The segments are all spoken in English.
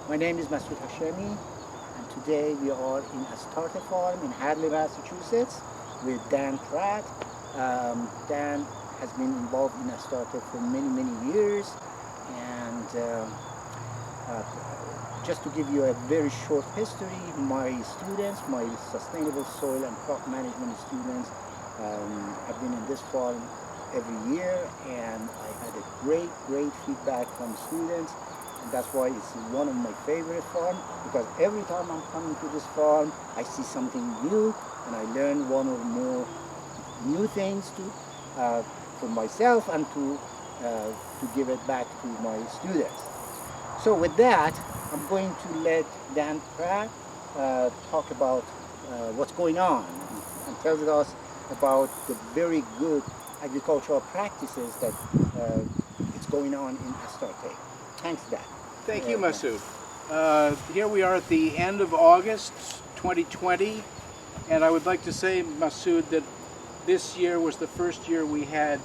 My name is Masoud Hashemi, and today we are in Astarte farm in Hadley, Massachusetts with Dan Pratt. Dan has been involved in Astarte for many years, and just to give you a very short history, my students, my sustainable soil and crop management students, have been in this farm every year, and I had a great feedback from students, and that's why it's one of my favorite farms, because every time I'm coming to this farm, I see something new, and I learn one or more new things for myself and to give it back to my students. So with that, I'm going to let Dan Pratt talk about what's going on and tell us about the very good agricultural practices that it's going on in Astarte. Thanks, Dan. Thank you, Masoud. Here we are at the end of August 2020, and I would like to say, Masoud, that this year was the first year we had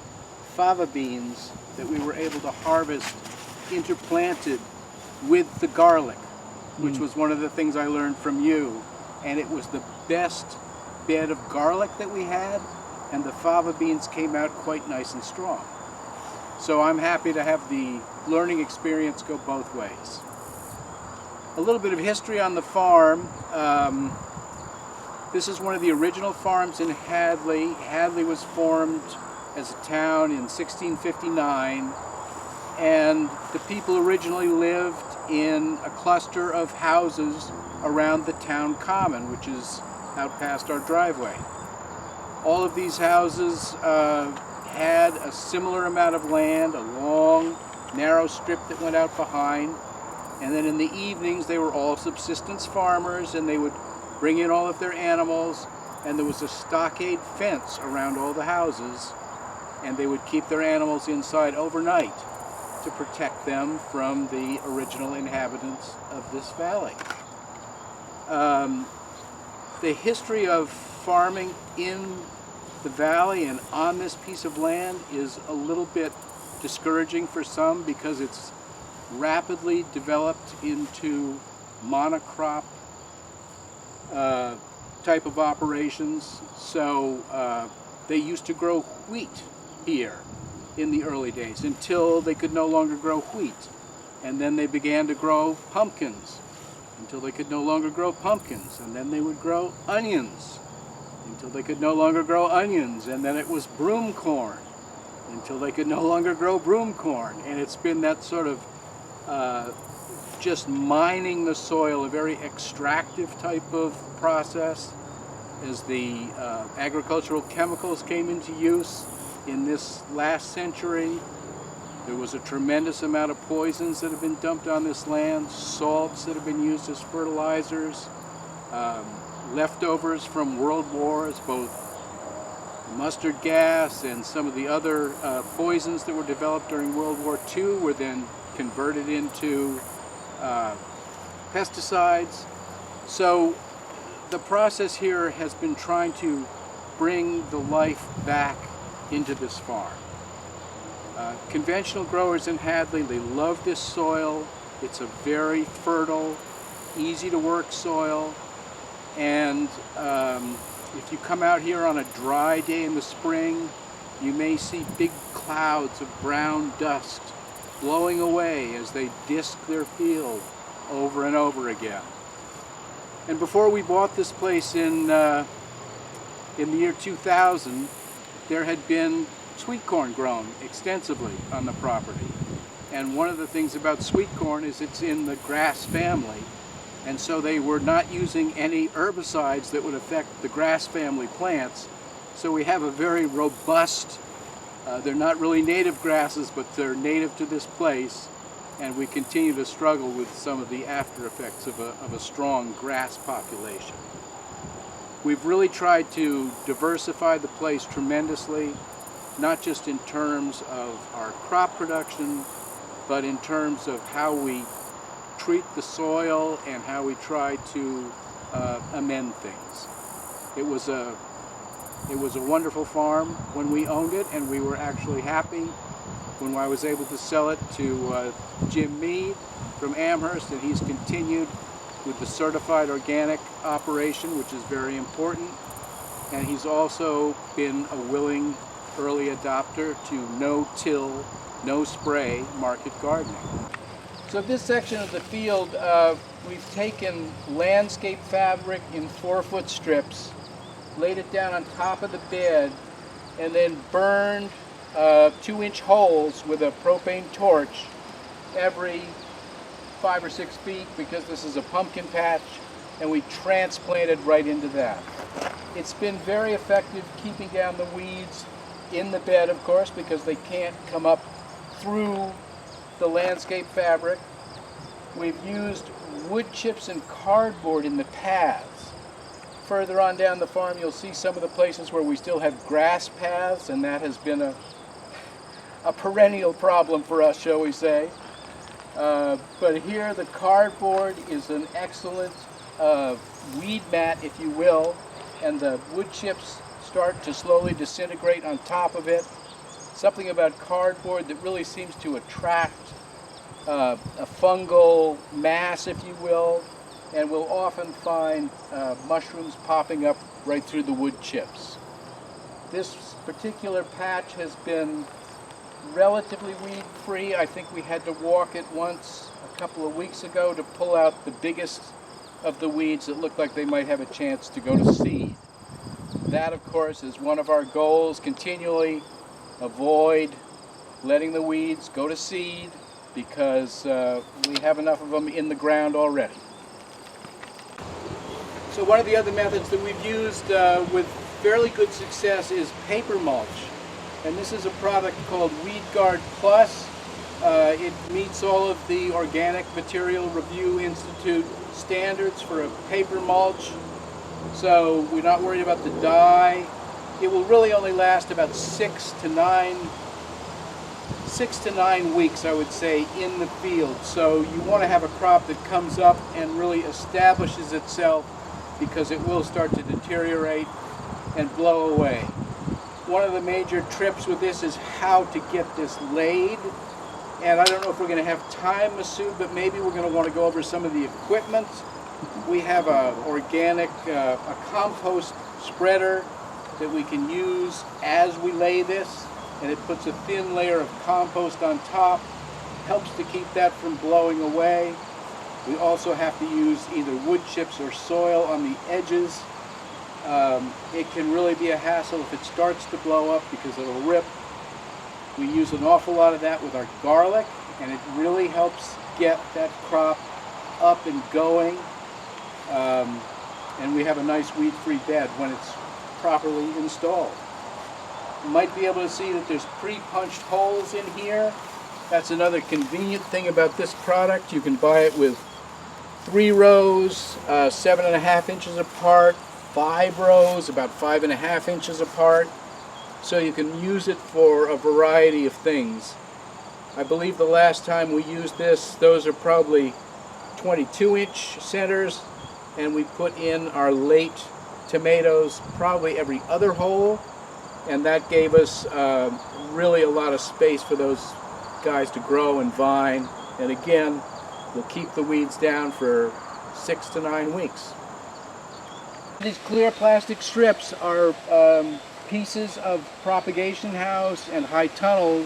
fava beans that we were able to harvest interplanted with the garlic, which was one of the things I learned from you, and it was the best bed of garlic that we had, and the fava beans came out quite nice and strong. So I'm happy to have the learning experience go both ways. A little bit of history on the farm. This is one of the original farms in Hadley. Hadley was formed as a town in 1659, and the people originally lived in a cluster of houses around the town common, which is out past our driveway. All of these houses had a similar amount of land, a long, narrow strip that went out behind, and then in the evenings they were all subsistence farmers, and they would bring in all of their animals, and there was a stockade fence around all the houses, and they would keep their animals inside overnight to protect them from the original inhabitants of this valley. The history of farming in the valley and on this piece of land is a little bit discouraging for some because it's rapidly developed into monocrop type of operations. So they used to grow wheat here in the early days until they could no longer grow wheat. And then they began to grow pumpkins until they could no longer grow pumpkins. And then they would grow onions until they could no longer grow onions. And then it was broom corn until they could no longer grow broom corn. And it's been that sort of just mining the soil, a very extractive type of process. As the agricultural chemicals came into use in this last century, there was a tremendous amount of poisons that have been dumped on this land, salts that have been used as fertilizers, leftovers from world wars, both mustard gas and some of the other poisons that were developed during World War II were then converted into pesticides. So the process here has been trying to bring the life back into this farm. Conventional growers in Hadley, they love this soil. It's a very fertile, easy to work soil. And if you come out here on a dry day in the spring, you may see big clouds of brown dust blowing away as they disc their field over and over again. And before we bought this place in the year 2000, there had been sweet corn grown extensively on the property. And one of the things about sweet corn is it's in the grass family, and so they were not using any herbicides that would affect the grass family plants. So we have a very robust, they're not really native grasses, but they're native to this place, and we continue to struggle with some of the after effects of a strong grass population. We've really tried to diversify the place tremendously, not just in terms of our crop production, but in terms of how we treat the soil and how we try to amend things. It was a wonderful farm when we owned it, and we were actually happy when I was able to sell it to Jim Mead from Amherst, and he's continued with the certified organic operation, which is very important. And he's also been a willing early adopter to no-till, no-spray market gardening. So this section of the field, we've taken landscape fabric in 4-foot strips, laid it down on top of the bed, and then burned 2-inch holes with a propane torch every 5 or 6 feet, because this is a pumpkin patch, and we transplanted right into that. It's been very effective keeping down the weeds in the bed, of course, because they can't come up through the landscape fabric. We've used wood chips and cardboard in the paths. Further on down the farm, you'll see some of the places where we still have grass paths, and that has been a perennial problem for us, shall we say. But here the cardboard is an excellent weed mat, if you will, and the wood chips start to slowly disintegrate on top of it. Something about cardboard that really seems to attract a fungal mass, if you will, and we'll often find mushrooms popping up right through the wood chips. This particular patch has been relatively weed-free. I think we had to walk it once a couple of weeks ago to pull out the biggest of the weeds that looked like they might have a chance to go to seed. That, of course, is one of our goals, continually avoid letting the weeds go to seed, because we have enough of them in the ground already. So one of the other methods that we've used with fairly good success is paper mulch. And this is a product called Weed Guard Plus. It meets all of the Organic Material Review Institute standards for a paper mulch. So we're not worried about the dye. It will really only last about 6 to 9 weeks, I would say, in the field. So you want to have a crop that comes up and really establishes itself, because it will start to deteriorate and blow away. One of the major trips with this is how to get this laid. And I don't know if we're going to have time, Masoud, but maybe we're going to want to go over some of the equipment. We have a compost spreader that we can use as we lay this, and it puts a thin layer of compost on top, helps to keep that from blowing away. We also have to use either wood chips or soil on the edges. It can really be a hassle if it starts to blow up, because it'll rip. We use an awful lot of that with our garlic, and it really helps get that crop up and going. And we have a nice weed-free bed when it's properly installed. You might be able to see that there's pre-punched holes in here. That's another convenient thing about this product. You can buy it with 3 rows, 7.5 inches apart, 5 rows, about 5.5 inches apart. So you can use it for a variety of things. I believe the last time we used this, those are probably 22-inch centers, and we put in our late tomatoes probably every other hole, and that gave us really a lot of space for those guys to grow and vine. And again, we'll keep the weeds down for 6 to 9 weeks. These clear plastic strips are pieces of propagation house and high tunnel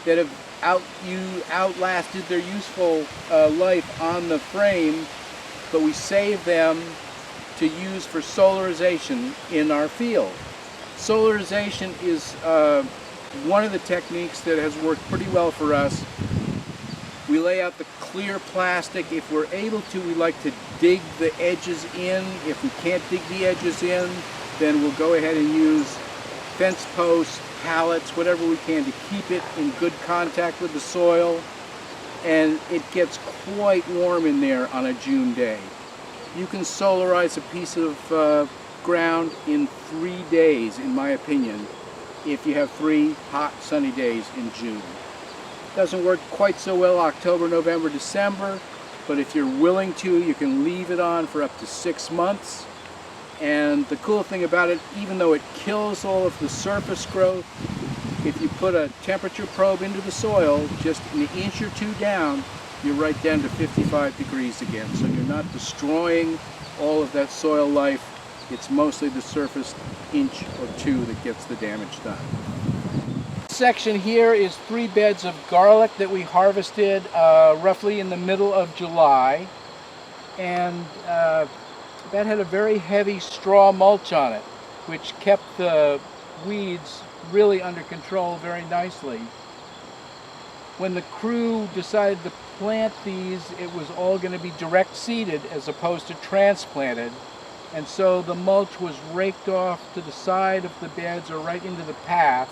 that have outlasted their useful life on the frame, but we save them to use for solarization in our field. Solarization is one of the techniques that has worked pretty well for us. We lay out the clear plastic. If we're able to, we like to dig the edges in. If we can't dig the edges in, then we'll go ahead and use fence posts, pallets, whatever we can to keep it in good contact with the soil. And it gets quite warm in there on a June day. You can solarize a piece of ground in 3 days, in my opinion, if you have 3 hot, sunny days in June. Doesn't work quite so well October, November, December, but if you're willing to, you can leave it on for up to 6 months. And the cool thing about it, even though it kills all of the surface growth, if you put a temperature probe into the soil, just an inch or two down, you're right down to 55 degrees again. So you're not destroying all of that soil life. It's mostly the surface inch or two that gets the damage done. This section here is 3 beds of garlic that we harvested roughly in the middle of July. And that had a very heavy straw mulch on it, which kept the weeds really under control very nicely. When the crew decided to plant these, it was all going to be direct seeded as opposed to transplanted. And so the mulch was raked off to the side of the beds or right into the path.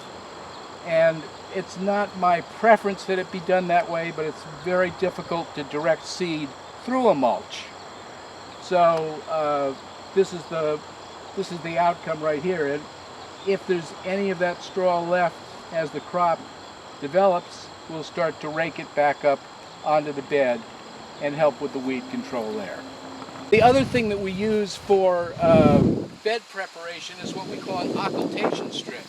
And it's not my preference that it be done that way, but it's very difficult to direct seed through a mulch. So this is the outcome right here. And if there's any of that straw left as the crop develops, we'll start to rake it back up onto the bed and help with the weed control there. The other thing that we use for bed preparation is what we call an occultation strip.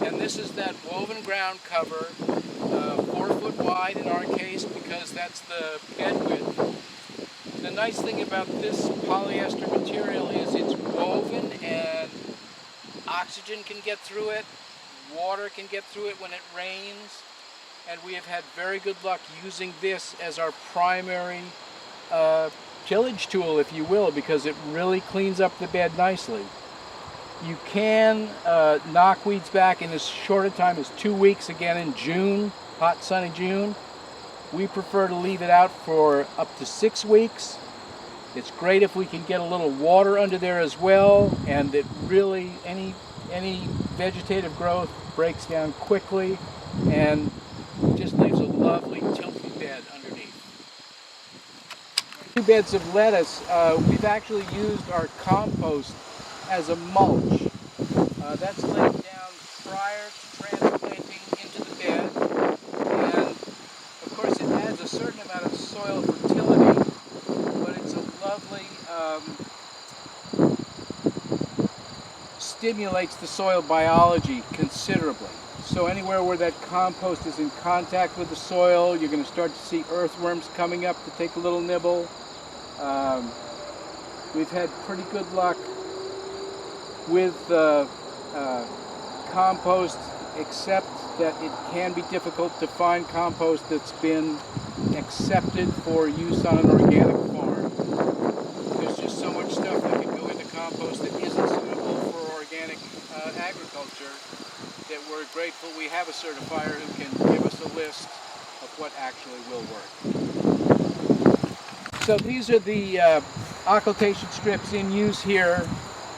And this is that woven ground cover, 4 foot wide in our case because that's the bed width. The nice thing about this polyester material is it's woven and oxygen can get through it, water can get through it when it rains, and we have had very good luck using this as our primary tillage tool, if you will, because it really cleans up the bed nicely. You can knock weeds back in as short a time as 2 weeks, again in June, hot sunny June. We prefer to leave it out for up to 6 weeks. It's great if we can get a little water under there as well, and it really, any vegetative growth breaks down quickly and just leaves a lovely tilthy bed underneath. 2 beds of lettuce, we've actually used our compost as a mulch. That's laid down prior to transplanting into the bed, and of course it adds a certain amount of soil fertility, but it's a lovely, stimulates the soil biology considerably. So anywhere where that compost is in contact with the soil, you're going to start to see earthworms coming up to take a little nibble. We've had pretty good luck with compost, except that it can be difficult to find compost that's been accepted for use on an organic farm. There's just so much stuff that can go into compost that isn't suitable for organic agriculture that we're grateful we have a certifier who can give us a list of what actually will work. So these are the occultation strips in use here.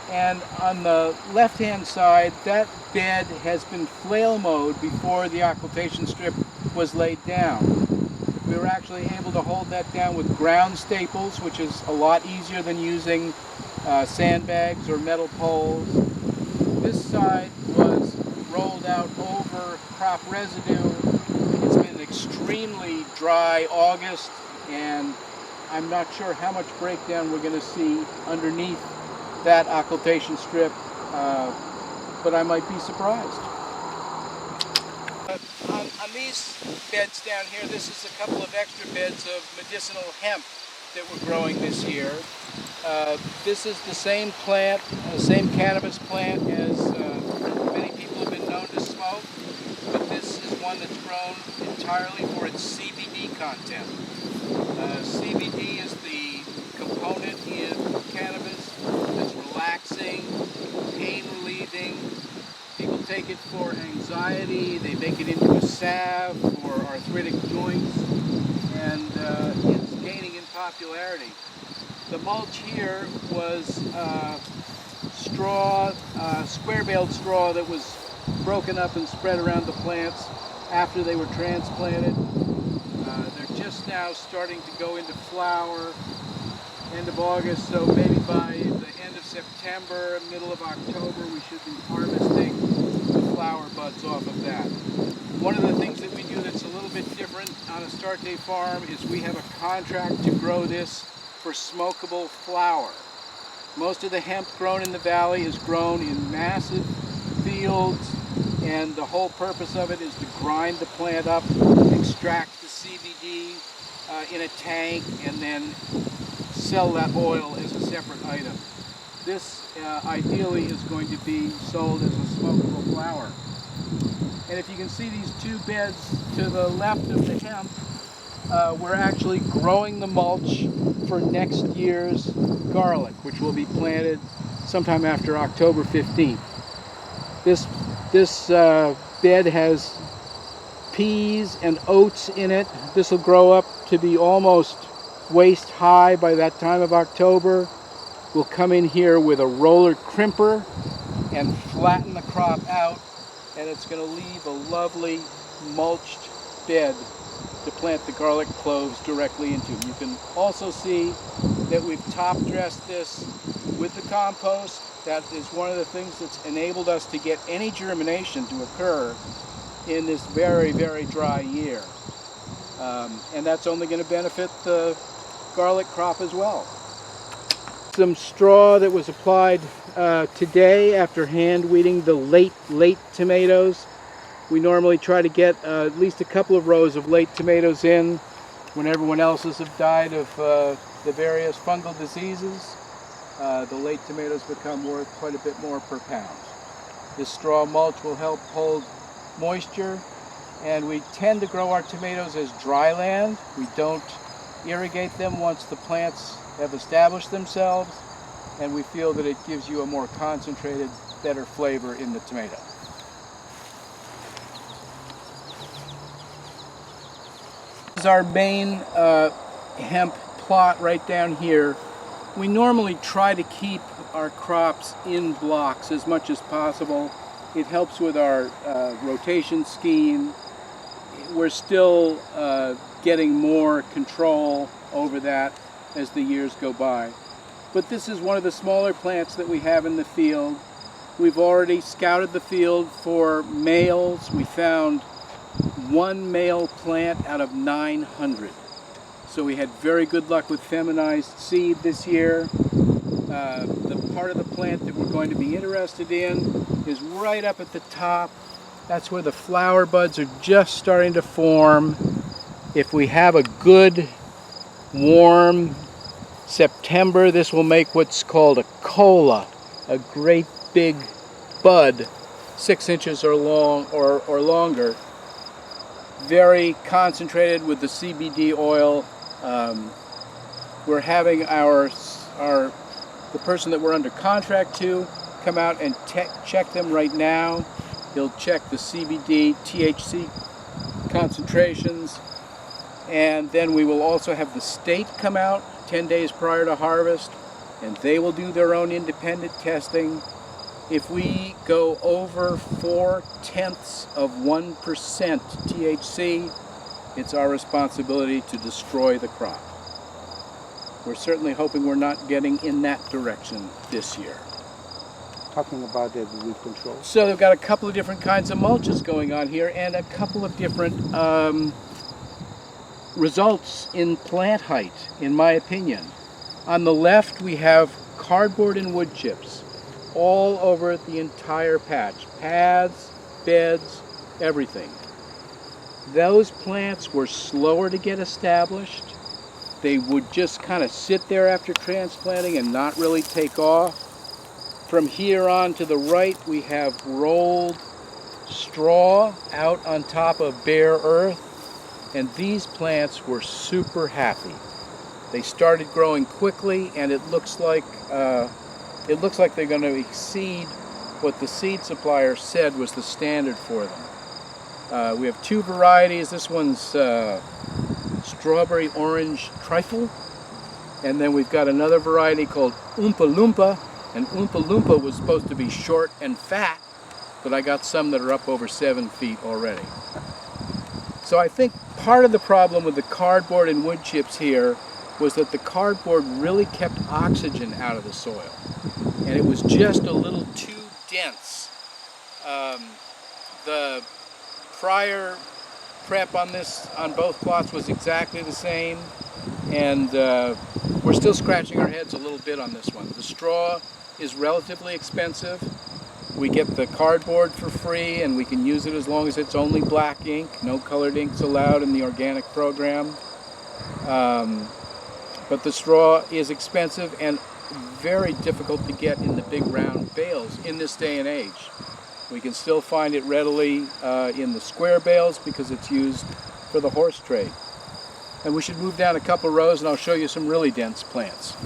And on the left-hand side, that bed has been flail mowed before the occultation strip was laid down. We were actually able to hold that down with ground staples, which is a lot easier than using sandbags or metal poles. This side was rolled out over crop residue. It's been an extremely dry August, and I'm not sure how much breakdown we're going to see underneath that occultation strip, but I might be surprised. On these beds down here, this is a couple of extra beds of medicinal hemp that we're growing this year. This is the same plant, the same cannabis plant as many people have been known to smoke, but this is one that's grown entirely for its CBD content. CBD is the component in cannabis that's relaxing, pain relieving. People take it for anxiety, they make it into a salve for arthritic joints, and it's gaining in popularity. The mulch here was straw, square-baled straw that was broken up and spread around the plants after they were transplanted. They're just now starting to go into flower, end of August, so maybe by the end of September, middle of October, we should be harvesting the flower buds off of that. One of the things that we do that's a little bit different on Astarte farm is we have a contract to grow this for smokable flower. Most of the hemp grown in the valley is grown in massive fields and the whole purpose of it is to grind the plant up, extract the CBD in a tank, and then sell that oil as a separate item. This ideally is going to be sold as a smokable flower. And if you can see these two beds to the left of the hemp, we're actually growing the mulch for next year's garlic, which will be planted sometime after October 15th. This bed has peas and oats in it. This will grow up to be almost waist high by that time of October. We'll come in here with a roller crimper and flatten the crop out, and it's going to leave a lovely mulched bed to plant the garlic cloves directly into. You can also see that we've top dressed this with the compost. That is one of the things that's enabled us to get any germination to occur in this very, very dry year. And that's only going to benefit the garlic crop as well. Some straw that was applied today after hand weeding the late tomatoes. We normally try to get at least a couple of rows of late tomatoes in when everyone else's have died of the various fungal diseases. The late tomatoes become worth quite a bit more per pound. This straw mulch will help hold moisture, and we tend to grow our tomatoes as dry land. We don't irrigate them once the plants have established themselves, and we feel that it gives you a more concentrated, better flavor in the tomato. This is our main hemp plot right down here. We normally try to keep our crops in blocks as much as possible. It helps with our rotation scheme. We're still getting more control over that as the years go by. But this is one of the smaller plants that we have in the field. We've already scouted the field for males. We found one male plant out of 900. So we had very good luck with feminized seed this year. The part of the plant that we're going to be interested in is right up at the top. That's where the flower buds are just starting to form. If we have a good, warm September, this will make what's called a cola, a great big bud, 6 inches or long or longer. Very concentrated with the CBD oil. We're having the person that we're under contract to come out and check them right now. He'll check the CBD, THC concentrations, and then we will also have the state come out 10 days prior to harvest, and they will do their own independent testing. If we go over 0.4% THC, it's our responsibility to destroy the crop. We're certainly hoping we're not getting in that direction this year. Talking about the weed control. So they've got a couple of different kinds of mulches going on here, and a couple of different results in plant height, in my opinion. On the left, we have cardboard and wood chips all over the entire patch. Paths, beds, everything. Those plants were slower to get established. They would just kind of sit there after transplanting and not really take off. From here on to the right, we have rolled straw out on top of bare earth, and these plants were super happy. They started growing quickly, and it looks like they're going to exceed what the seed supplier said was the standard for them. We have two varieties. This one's strawberry orange trifle, and then we've got another variety called Oompa Loompa, and Oompa Loompa was supposed to be short and fat, but I got some that are up over 7 feet already. So I think part of the problem with the cardboard and wood chips here was that the cardboard really kept oxygen out of the soil, and it was just a little too dense. The prior prep on both plots was exactly the same, and we're still scratching our heads a little bit on this one. The straw is relatively expensive. We get the cardboard for free, and we can use it as long as it's only black ink. No colored inks allowed in the organic program. But the straw is expensive and very difficult to get in the big round bales in this day and age. We can still find it readily in the square bales because it's used for the horse trade. And we should move down a couple rows and I'll show you some really dense plants.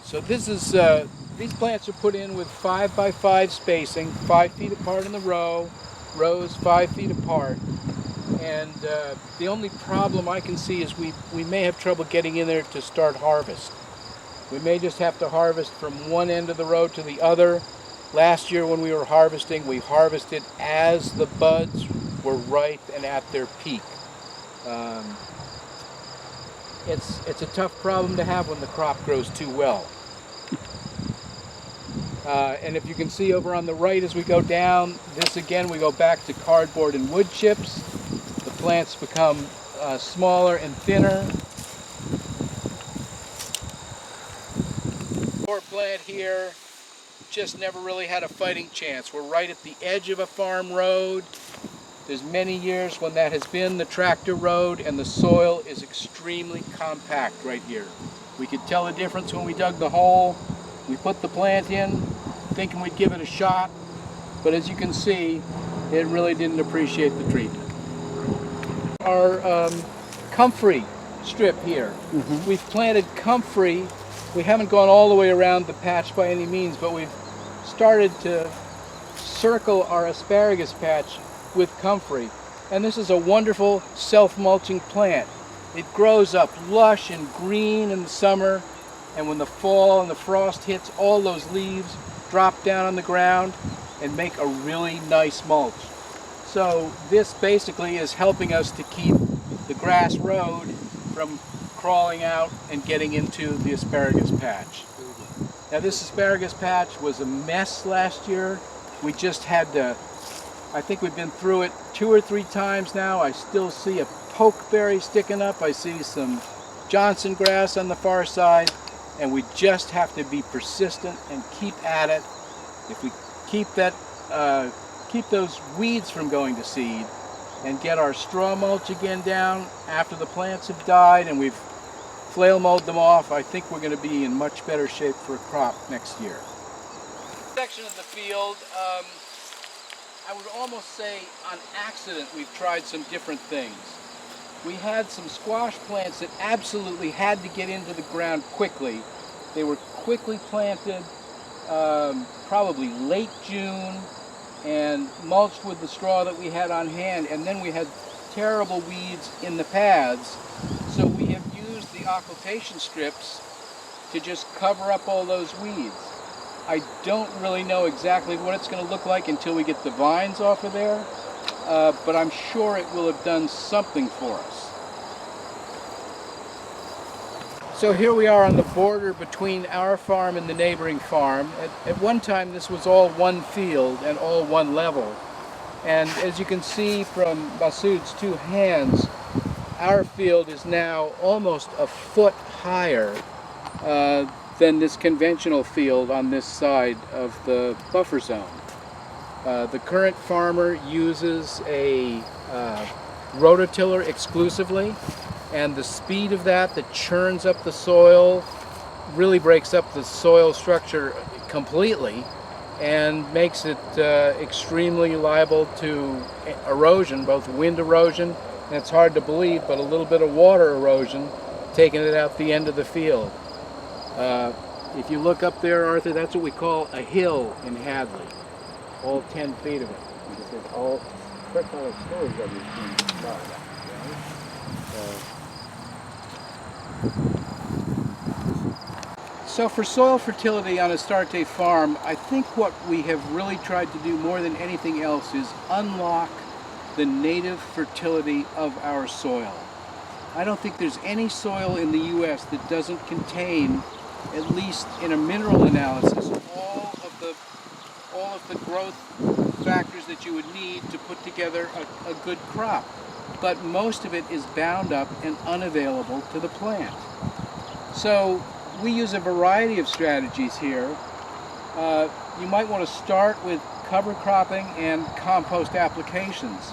So this is, these plants are put in with 5 by 5 spacing, 5 feet apart in the rows 5 feet apart. And the only problem I can see is we may have trouble getting in there to start harvest. We may just have to harvest from one end of the row to the other. Last year when we were harvesting, we harvested as the buds were ripe and at their peak. It's a tough problem to have when the crop grows too well. And if you can see over on the right as we go down, this again we go back to cardboard and wood chips. The plants become smaller and thinner. Our plant here just never really had a fighting chance. We're right at the edge of a farm road. There's many years when that has been the tractor road, and the soil is extremely compact right here. We could tell the difference when we dug the hole. We put the plant in, thinking we'd give it a shot, but as you can see, it really didn't appreciate the treatment. Our comfrey strip here. We've planted comfrey. We haven't gone all the way around the patch by any means, but we've started to circle our asparagus patch with comfrey. And this is a wonderful self-mulching plant. It grows up lush and green in the summer, and when the fall and the frost hits, all those leaves drop down on the ground and make a really nice mulch. So this basically is helping us to keep the grass road from crawling out and getting into the asparagus patch. Now this asparagus patch was a mess last year. We just had to, I think we've been through it 2 or 3 times now. I still see a pokeberry sticking up. I see some Johnson grass on the far side, and we just have to be persistent and keep at it. If we keep that, keep those weeds from going to seed and get our straw mulch again down after the plants have died and we've flail mowed them off, I think we're going to be in much better shape for a crop next year. Section of the field, I would almost say on accident we've tried some different things. We had some squash plants that absolutely had to get into the ground quickly. They were quickly planted, probably late June, and mulched with the straw that we had on hand, and then we had terrible weeds in the paths, so we have used the occultation strips to just cover up all those weeds. I don't really know exactly what it's going to look like until we get the vines off of there, but I'm sure it will have done something for us. So here we are on the border between our farm and the neighboring farm. At one time this was all one field and all one level. And as you can see from Masoud's 2 hands, our field is now almost a foot higher than this conventional field on this side of the buffer zone. The current farmer uses a rototiller exclusively, and the speed of that churns up the soil, really breaks up the soil structure completely and makes it extremely liable to erosion, both wind erosion, and it's hard to believe, but a little bit of water erosion taking it out the end of the field. If you look up there, Arthur, that's what we call a hill in Hadley, all 10 feet of it. Because it's all fertile soil that is being destroyed, right? So for soil fertility on Astarte farm, I think what we have really tried to do more than anything else is unlock the native fertility of our soil. I don't think there's any soil in the U.S. that doesn't contain, at least in a mineral analysis, all of the growth factors that you would need to put together a good crop. But most of it is bound up and unavailable to the plant. So we use a variety of strategies here. you might want to start with cover cropping and compost applications.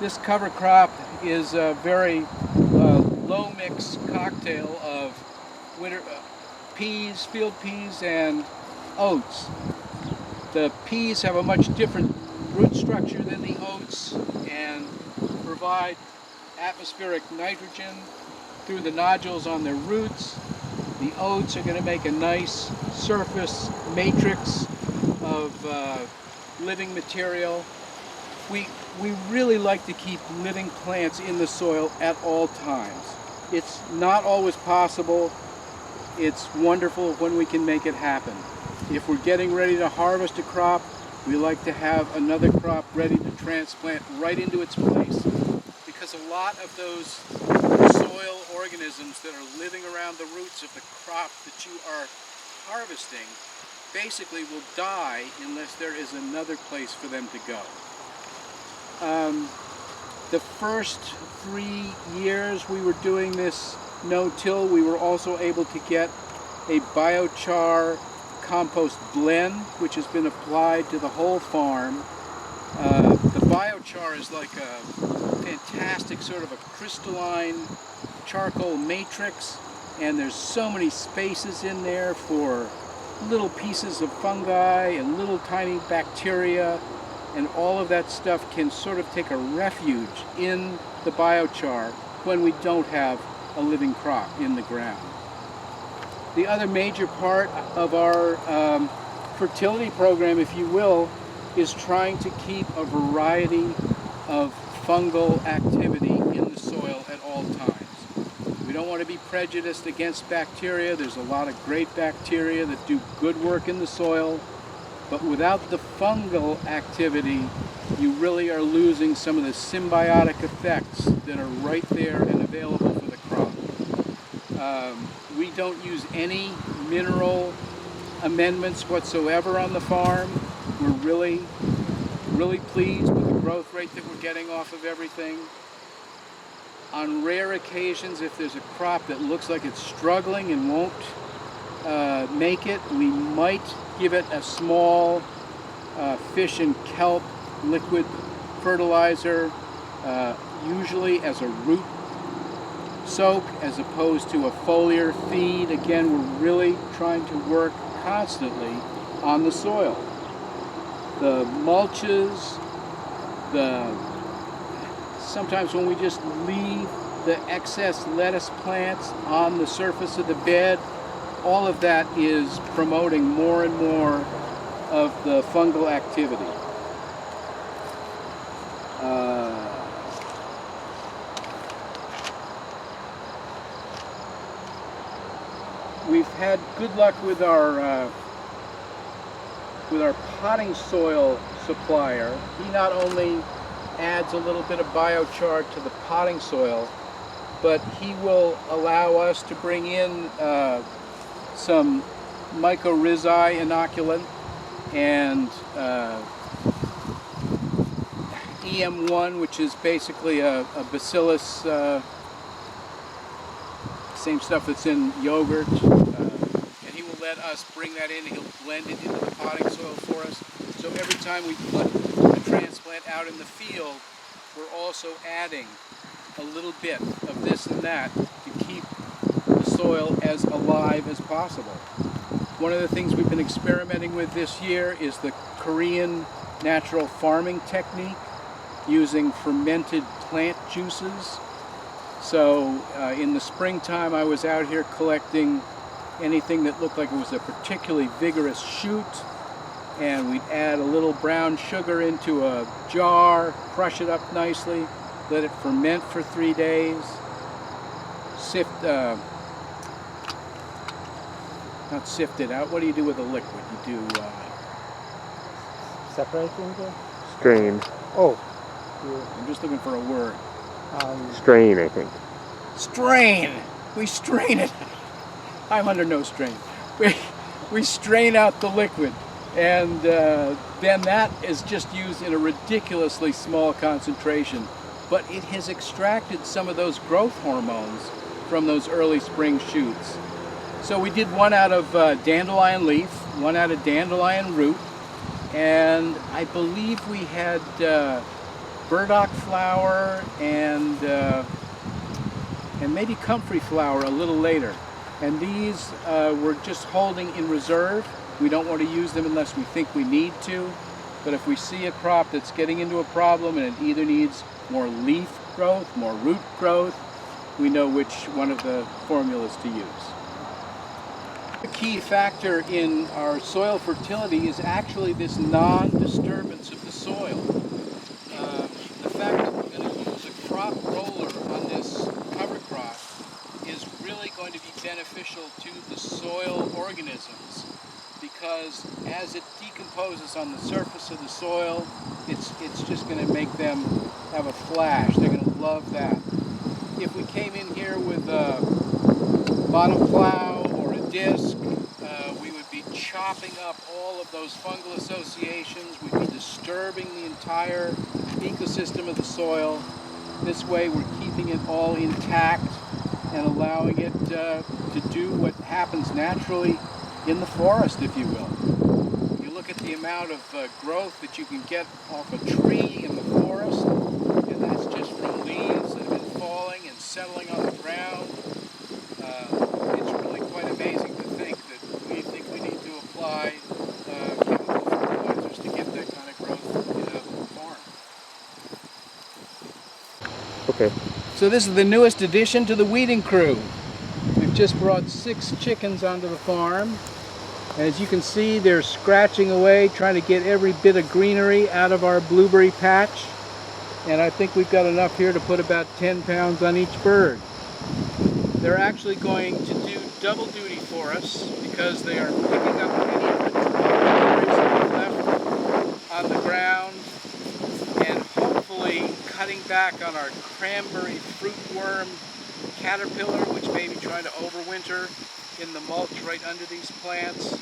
This cover crop is a very low mix cocktail of winter peas, field peas, and oats. The peas have a much different root structure than the oats and provide atmospheric nitrogen through the nodules on their roots. The oats are going to make a nice surface matrix of living material. We really like to keep living plants in the soil at all times. It's not always possible. It's wonderful when we can make it happen. If we're getting ready to harvest a crop, we like to have another crop ready to transplant right into its place, because a lot of those soil organisms that are living around the roots of the crop that you are harvesting basically will die unless there is another place for them to go. The first 3 years we were doing this no-till, we were also able to get a biochar compost blend, which has been applied to the whole farm. The biochar is like a fantastic sort of a crystalline charcoal matrix, and there's so many spaces in there for little pieces of fungi and little tiny bacteria, and all of that stuff can sort of take a refuge in the biochar when we don't have a living crop in the ground. The other major part of our fertility program, if you will, is trying to keep a variety of fungal activity in the soil at all times. We don't want to be prejudiced against bacteria. There's a lot of great bacteria that do good work in the soil, but without the fungal activity, you really are losing some of the symbiotic effects that are right there and available for the crop. We don't use any mineral amendments whatsoever on the farm. We're really pleased with the growth rate that we're getting off of everything. On rare occasions, if there's a crop that looks like it's struggling and won't make it, we might give it a small fish and kelp liquid fertilizer, usually as a root soak as opposed to a foliar feed. Again, we're really trying to work constantly on the soil. The mulches, sometimes when we just leave the excess lettuce plants on the surface of the bed, all of that is promoting more and more of the fungal activity. We've had good luck with our potting soil supplier. He not only adds a little bit of biochar to the potting soil, but he will allow us to bring in some mycorrhizae inoculant and EM1, which is basically a bacillus, same stuff that's in yogurt, and he will let us bring that in. He'll blend it into the potting soil for us. So every time we put a transplant out in the field, we're also adding a little bit of this and that to keep the soil as alive as possible. One of the things we've been experimenting with this year is the Korean natural farming technique using fermented plant juices. So in the springtime I was out here collecting anything that looked like it was a particularly vigorous shoot, and we'd add a little brown sugar into a jar, crush it up nicely, let it ferment for 3 days, not sift it out. What do you do with a liquid? You do Separating the... Strain. Oh. I'm just looking for a word. Strain, I think. Strain! We strain it. I'm under no strain. We strain out the liquid, and then that is just used in a ridiculously small concentration, but it has extracted some of those growth hormones from those early spring shoots. So we did one out of dandelion leaf, one out of dandelion root, and I believe we had burdock flower and maybe comfrey flower a little later. And these we're just holding in reserve. We don't want to use them unless we think we need to. But if we see a crop that's getting into a problem and it either needs more leaf growth, more root growth, we know which one of the formulas to use. The key factor in our soil fertility is actually this non-disturbance of the soil. The fact that we're going to use a crop roller on this cover crop is really going to be beneficial to the soil organisms, because as it decomposes on the surface of the soil, it's just going to make them have a flash. They're going to love that. If we came in here with a bottom plow or a disc, we would be chopping up all of those fungal associations. We'd be disturbing the entire ecosystem of the soil. This way we're keeping it all intact and allowing it to do what happens naturally in the forest, if you will. You look at the amount of growth that you can get off a tree in the forest, and that's just from leaves that have been falling and settling on the ground. It's really quite amazing to think that we think we need to apply chemical fertilizers to get that kind of growth in a farm. Okay. So this is the newest addition to the weeding crew. We've just brought 6 chickens onto the farm. As you can see, they're scratching away, trying to get every bit of greenery out of our blueberry patch. And I think we've got enough here to put about 10 pounds on each bird. They're actually going to do double duty for us because they are picking up any of the blueberries that we left on the ground and hopefully cutting back on our cranberry fruitworm caterpillar, which may be trying to overwinter in the mulch right under these plants.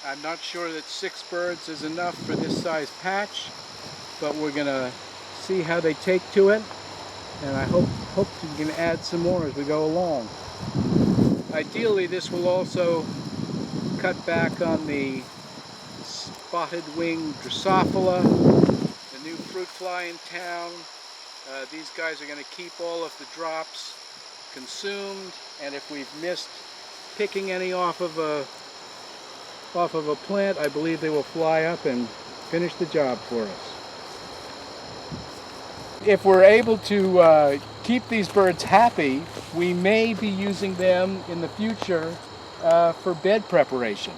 I'm not sure that 6 birds is enough for this size patch, but we're going to see how they take to it, and I hope we can add some more as we go along. Ideally, this will also cut back on the spotted wing Drosophila, the new fruit fly in town. These guys are going to keep all of the drops consumed, and if we've missed picking any off of a plant, I believe they will fly up and finish the job for us. If we're able to keep these birds happy, we may be using them in the future for bed preparation.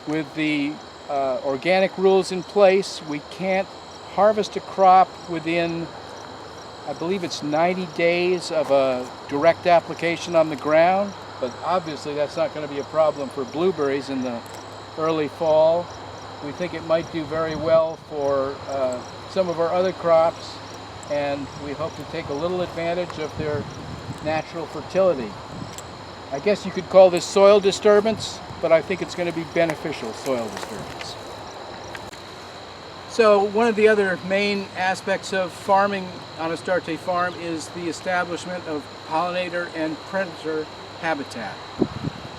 With the organic rules in place, we can't harvest a crop within, I believe it's 90 days of a direct application on the ground, but obviously that's not going to be a problem for blueberries in the early fall. We think it might do very well for some of our other crops, and we hope to take a little advantage of their natural fertility. I guess you could call this soil disturbance, but I think it's going to be beneficial soil disturbance. So one of the other main aspects of farming on Astarte farm is the establishment of pollinator and predator habitat.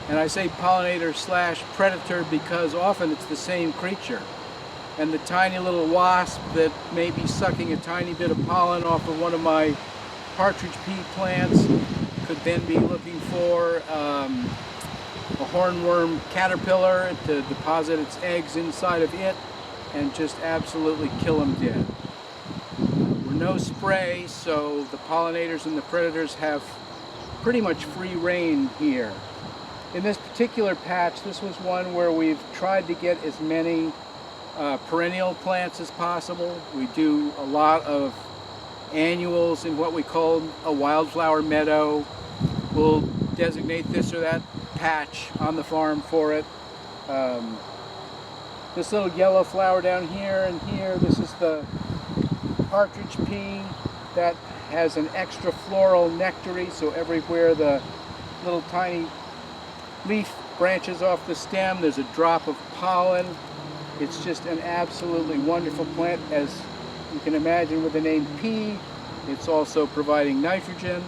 And I say pollinator / predator because often it's the same creature. And the tiny little wasp that may be sucking a tiny bit of pollen off of one of my partridge pea plants could then be looking for a hornworm caterpillar to deposit its eggs inside of it and just absolutely kill them dead. We're no spray, so the pollinators and the predators have pretty much free reign here. In this particular patch, this was one where we've tried to get as many perennial plants as possible. We do a lot of annuals in what we call a wildflower meadow. We'll designate this or that patch on the farm for it. This little yellow flower down here and here, this is the partridge pea that has an extra floral nectary, so everywhere the little tiny leaf branches off the stem, there's a drop of pollen. It's just an absolutely wonderful plant. As you can imagine with the name pea, it's also providing nitrogen.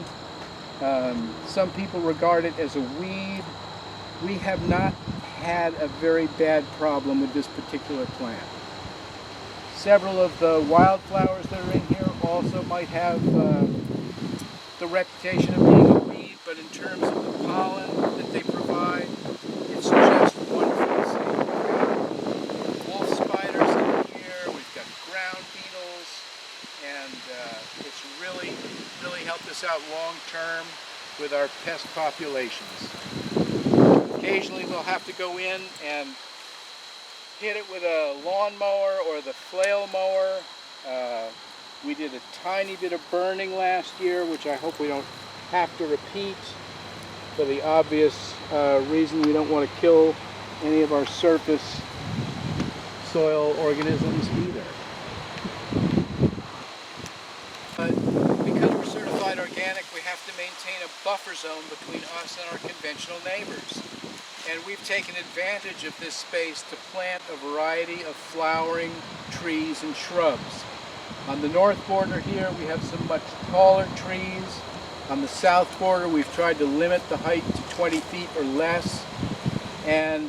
Some people regard it as a weed. We have not had a very bad problem with this particular plant. Several of the wildflowers that are in here also might have the reputation of being a weed, but in terms of the pollen that they provide, it's just wonderful to see. We've got wolf spiders in here, we've got ground beetles, and it's really helped us out long term with our pest populations. Occasionally we'll have to go in and hit it with a lawnmower or the flail mower. We did a tiny bit of burning last year, which I hope we don't have to repeat, for the obvious reason we don't want to kill any of our surface soil organisms either. Because we're certified organic, we have to maintain a buffer zone between us and our conventional neighbors. And we've taken advantage of this space to plant a variety of flowering trees and shrubs. On the north border here, we have some much taller trees. On the south border, we've tried to limit the height to 20 feet or less. And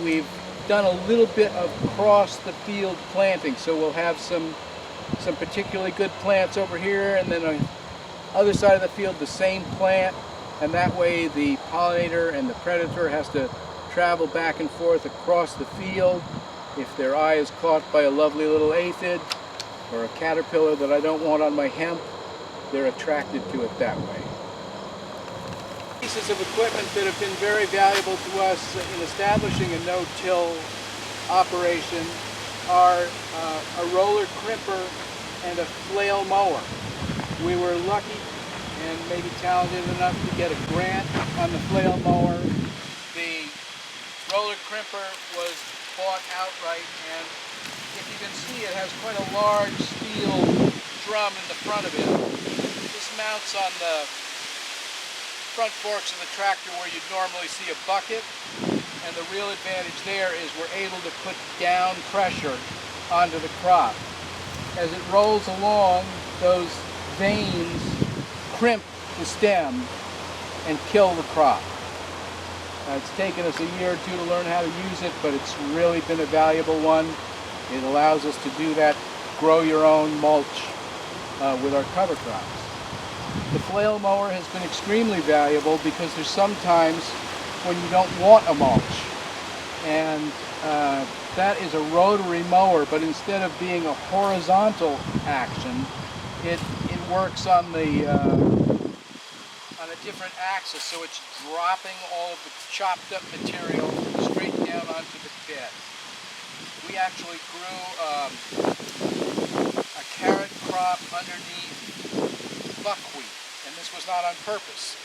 we've done a little bit of cross the field planting. So we'll have some particularly good plants over here, and then on the other side of the field, the same plant. And that way the pollinator and the predator has to travel back and forth across the field. If their eye is caught by a lovely little aphid or a caterpillar that I don't want on my hemp, they're attracted to it that way. Pieces of equipment that have been very valuable to us in establishing a no-till operation are a roller crimper and a flail mower. We were lucky and maybe talented enough to get a grant on the flail mower. The roller crimper was bought outright, and if you can see, it has quite a large steel drum in the front of it. This mounts on the front forks of the tractor where you'd normally see a bucket, and the real advantage there is we're able to put down pressure onto the crop. As it rolls along, those veins crimp the stem and kill the crop. It's taken us a year or two to learn how to use it, but it's really been a valuable one. It allows us to do that, grow your own mulch with our cover crops. The flail mower has been extremely valuable because there's sometimes when you don't want a mulch. And that is a rotary mower, but instead of being a horizontal action, it works on a different axis, so it's dropping all of the chopped up material straight down onto the bed. We actually grew a carrot crop underneath buckwheat, and this was not on purpose,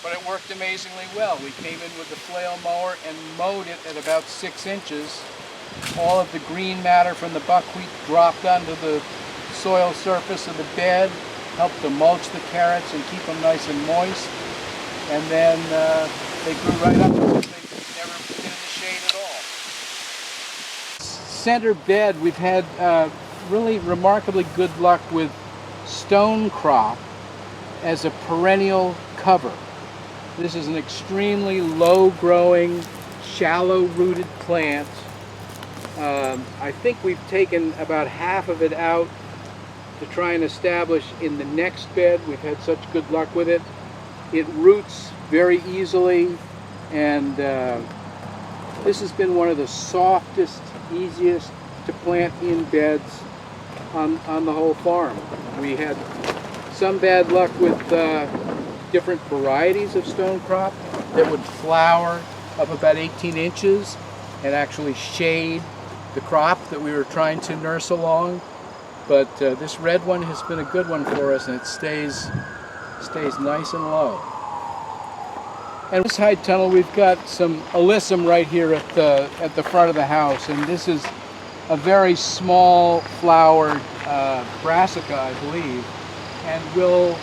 but it worked amazingly well. We came in with the flail mower and mowed it at about 6 inches. All of the green matter from the buckwheat dropped onto the soil surface of the bed, helped to mulch the carrots and keep them nice and moist, and then they grew right up until they never been in the shade at all. Center bed, we've had really remarkably good luck with stone crop as a perennial cover. This is an extremely low-growing, shallow-rooted plant. I think we've taken about half of it out to try and establish in the next bed. We've had such good luck with it. It roots very easily, and this has been one of the softest, easiest to plant in beds on the whole farm. We had some bad luck with different varieties of stone crop that would flower up about 18 inches and actually shade the crop that we were trying to nurse along. But this red one has been a good one for us, and it stays nice and low. And this high tunnel, we've got some alyssum right here at the front of the house, and this is a very small flowered brassica, I believe, and will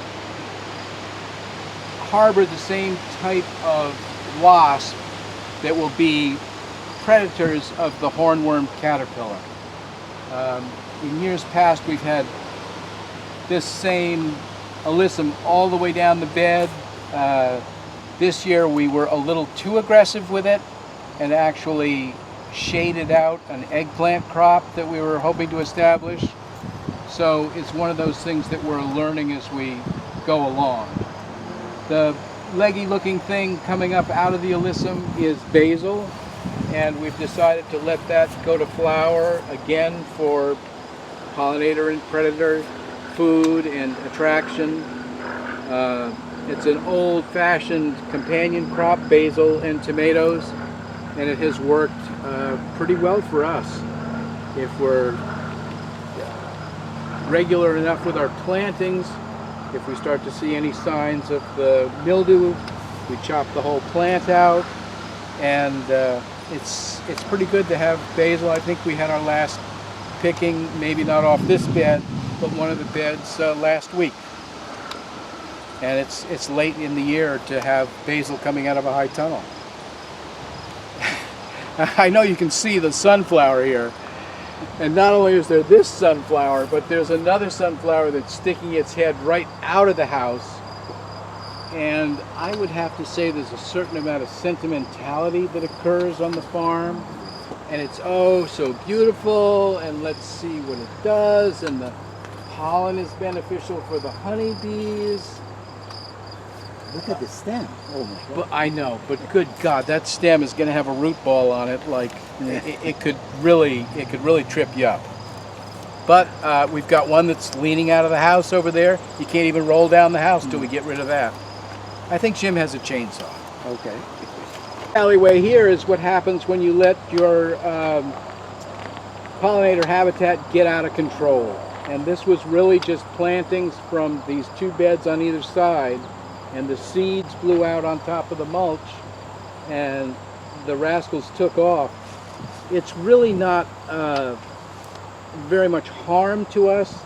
harbor the same type of wasp that will be predators of the hornworm caterpillar. In years past, we've had this same alyssum all the way down the bed. This year we were a little too aggressive with it, and actually shaded out an eggplant crop that we were hoping to establish. So it's one of those things that we're learning as we go along. The leggy looking thing coming up out of the alyssum is basil, and we've decided to let that go to flower again for pollinator and predator food and attraction. It's an old-fashioned companion crop, basil and tomatoes, and it has worked pretty well for us. If we're regular enough with our plantings, if we start to see any signs of the mildew, we chop the whole plant out, and it's pretty good to have basil. I think we had our last picking, maybe not off this bed, but one of the beds last week. And it's late in the year to have basil coming out of a high tunnel. I know you can see the sunflower here. And not only is there this sunflower, but there's another sunflower that's sticking its head right out of the house. And I would have to say there's a certain amount of sentimentality that occurs on the farm. And it's oh so beautiful, and let's see what it does. And the pollen is beneficial for the honeybees. Look at the stem. Oh my God. But I know, but good God, that stem is going to have a root ball on it. Like it could really trip you up. But we've got one that's leaning out of the house over there. You can't even roll down the house till we get rid of that. I think Jim has a chainsaw. Okay. Alleyway here is what happens when you let your pollinator habitat get out of control. And this was really just plantings from these two beds on either side. And the seeds blew out on top of the mulch, and the rascals took off. It's really not very much harm to us,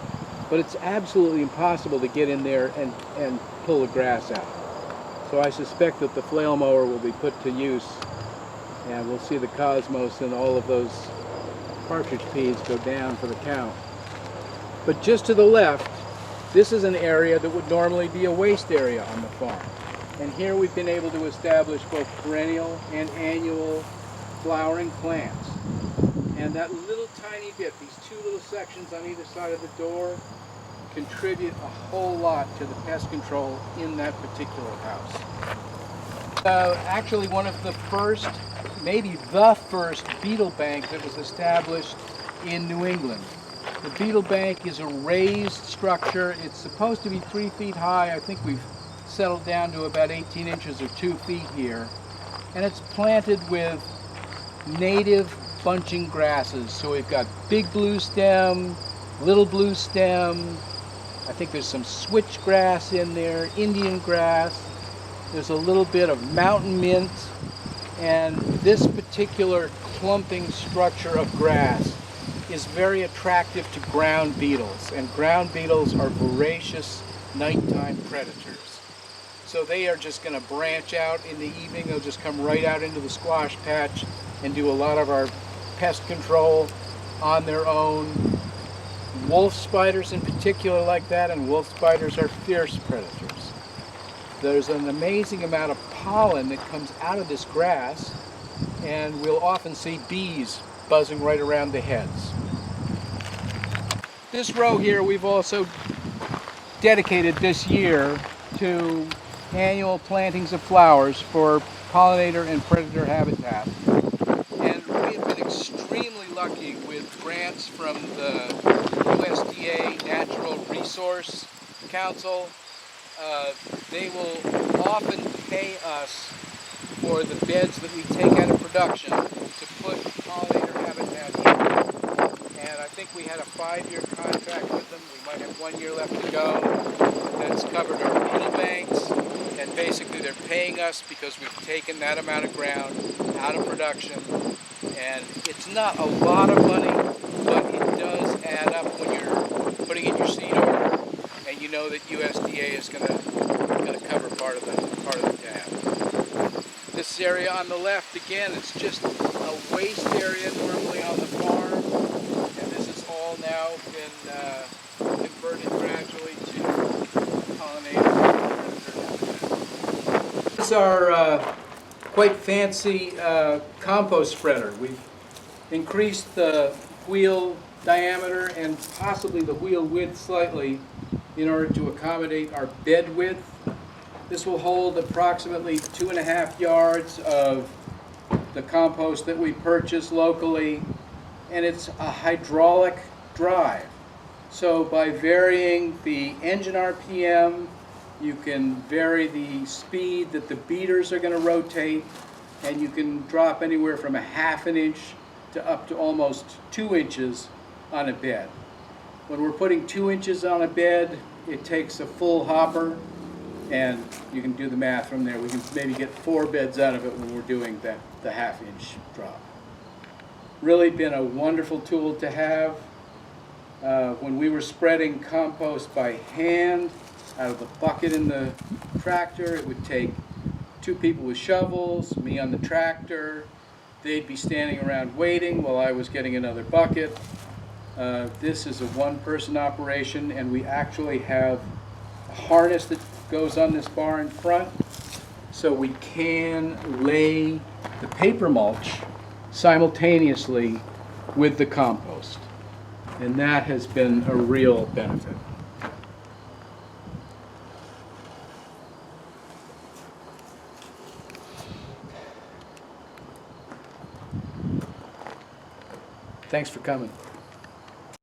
but it's absolutely impossible to get in there and pull the grass out. So I suspect that the flail mower will be put to use, and we'll see the cosmos and all of those partridge peas go down for the count. But just to the left, this is an area that would normally be a waste area on the farm. And here we've been able to establish both perennial and annual flowering plants. And that little tiny bit, these two little sections on either side of the door, contribute a whole lot to the pest control in that particular house. Actually one of the first, maybe the first beetle bank that was established in New England. The beetle bank is a raised structure. It's supposed to be 3 feet high. I think we've settled down to about 18 inches or 2 feet here. And it's planted with native bunching grasses. So we've got big blue stem, little blue stem. I think there's some switchgrass in there, Indian grass. There's a little bit of mountain mint. And this particular clumping structure of grass is very attractive to ground beetles, and ground beetles are voracious nighttime predators. So they are just going to branch out in the evening. They'll just come right out into the squash patch and do a lot of our pest control on their own. Wolf spiders in particular like that, and wolf spiders are fierce predators. There's an amazing amount of pollen that comes out of this grass, and we'll often see bees buzzing right around the heads. This row here we've also dedicated this year to annual plantings of flowers for pollinator and predator habitat. And we have been extremely lucky with grants from the USDA Natural Resource Council. They will often pay us for the beds that we take out of production to put pollinator habitat in. And I think we had a 5-year contract with them. We might have 1 year left to go. That's covered our beetle banks. And basically they're paying us because we've taken that amount of ground out of production. And it's not a lot of money, but it does add up when you're putting in your seed order and you know that USDA is going to cover part of the tab. This area on the left, again, it's just a waste area normally on the farm, and this has all now been converted gradually to pollinator. This is our quite fancy compost spreader. We've increased the wheel diameter and possibly the wheel width slightly in order to accommodate our bed width. This will hold approximately 2.5 yards of the compost that we purchase locally, and it's a hydraulic drive. So by varying the engine RPM, you can vary the speed that the beaters are going to rotate, and you can drop anywhere from 1/2 inch to up to almost 2 inches on a bed. When we're putting 2 inches on a bed, it takes a full hopper, and you can do the math from there. We can maybe get 4 beds out of it when we're doing the 1/2 inch drop. Really been a wonderful tool to have. When we were spreading compost by hand out of the bucket in the tractor, it would take 2 people with shovels, me on the tractor. They'd be standing around waiting while I was getting another bucket. This is a one-person operation, and we actually have a harness that goes on this bar in front, so we can lay the paper mulch simultaneously with the compost, and that has been a real benefit. Thanks for coming.